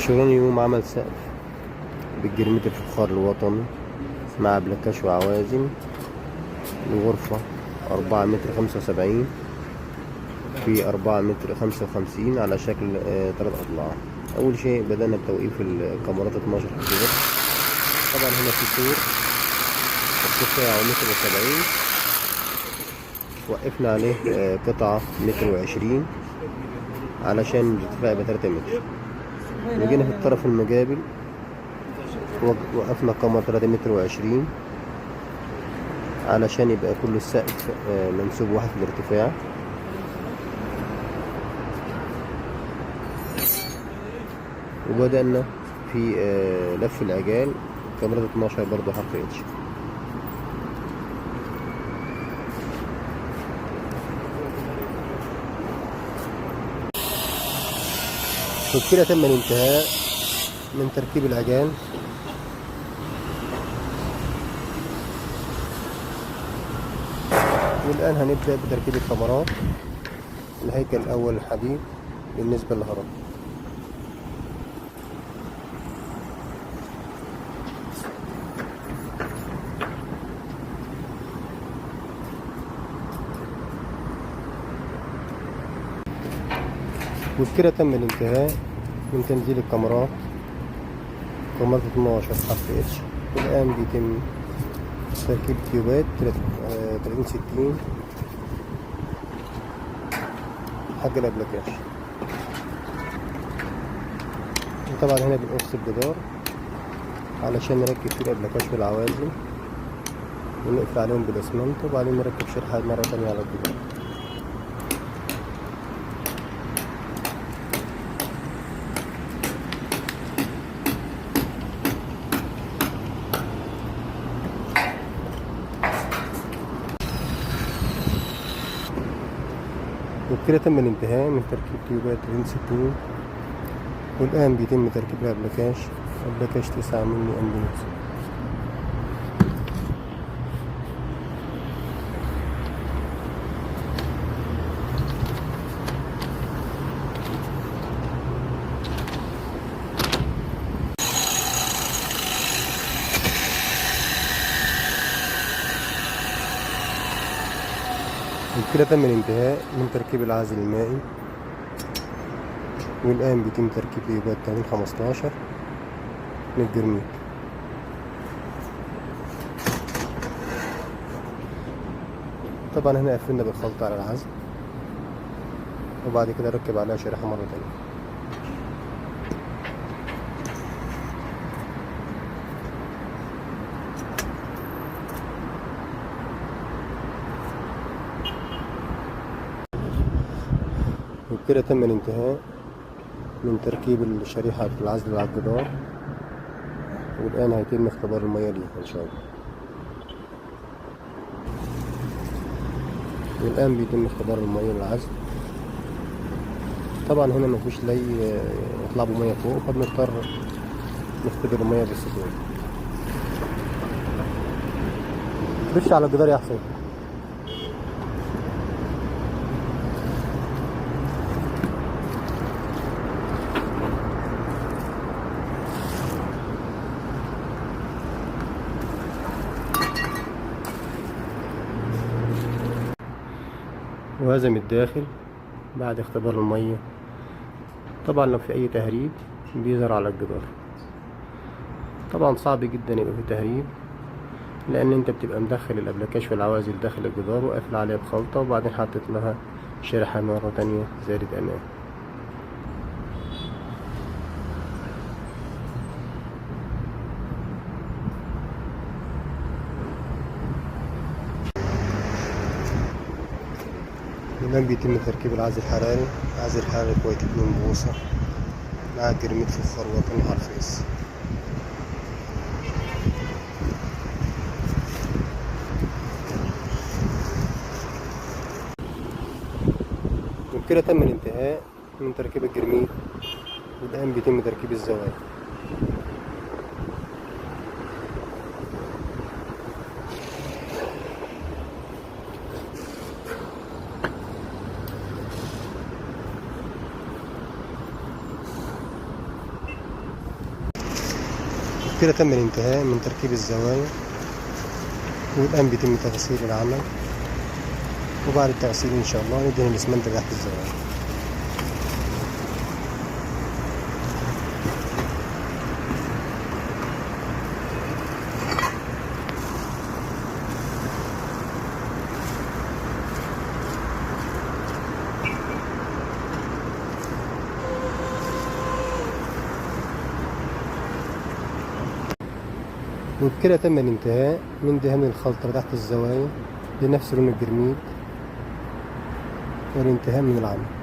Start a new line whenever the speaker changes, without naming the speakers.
الشغلاني يقوم عمل سقف بالجرميت الفخار الوطني مع بلكاش وعوازم. الغرفة 4 متر 75 في 4 متر 55 على شكل 3 أضلاع. أول شيء بدأنا بتوقيف الكاميرات 12 كيلو. طبعا هنا في سور ارتفاعه 1 متر 70، وقفنا عليه قطعة 1 متر 20 علشان الارتفاع يبقى 3 متر. وجينا في الطرف المقابل وقفنا كاميرا 3 متر 20 علشان يبقى كل السقف منسوب واحد في الارتفاع. وبدأنا في لف العجال كاميرا 12 برضو حرف اتش. وبكده تم الانتهاء من تركيب العجال. والآن هنبدأ بتركيب الكاميرات. الهيكل الأول الحديد بالنسبة للهرم. وبكده تم الانتهاء من تنزيل الكاميرات، كاميرا 12 حرف اتش. والآن بيتم تركيب تيوبات 30-60 حق الأبلكاش. وطبعا هنا بنقص الجدار علشان نركب فيه الأبلكاش والعوازل ونقفل عليهم بالأسمنت، وبعدين نركب شريحة مرة تانية على الجدار. وبكده تم الانتهاء من تركيب تيوبات 30-60. والآن بيتم تركيب الأبلكاش 9 مللي أمبولانس. وبكده تم الانتهاء من تركيب العازل المائي. والآن بيتم تركيب تيوبات 15 للجرميت. طبعا هنا قفلنا بالخلطة على العزل، وبعد كده ركب عليها شريحة مرة تانية. وبكده تم الانتهاء من تركيب الشريحة في العزل على الجدار. والآن هيتم اختبار المياه ليها إن شاء الله. والآن بيتم اختبار المياه للعزل. طبعا هنا مفيش لا يطلع بمياه فوق، فبنضطر نختبر المياه بالسطور. خش على الجدار يا حسين. وهذا من الداخل بعد اختبار المية. طبعا لو في اي تهريب بيظهر على الجدار. طبعا صعب جدا يبقى في تهريب، لان انت بتبقى مدخل الابلكاش والعوازل داخل الجدار وقافل عليها بخلطة، وبعدين حاطط لها شريحة مرة تانية زائد امان. والآن بيتم تركيب العازل الحراري. عازل حراري كويت 2 بوصة مع جرميت فخار وطني على الفيس. وبكده تم الانتهاء من تركيب الجرميت. والآن بيتم تركيب الزوايا. كده تم الانتهاء من تركيب الزوايا، والآن بيتم تغسيل العمل، وبعد التغسيل إن شاء الله ندهن الإسمنت تحت الزوايا. وبكده تم الانتهاء من دهان الخلطة تحت الزوايا بنفس لون الجرميد، والانتهاء من العمل.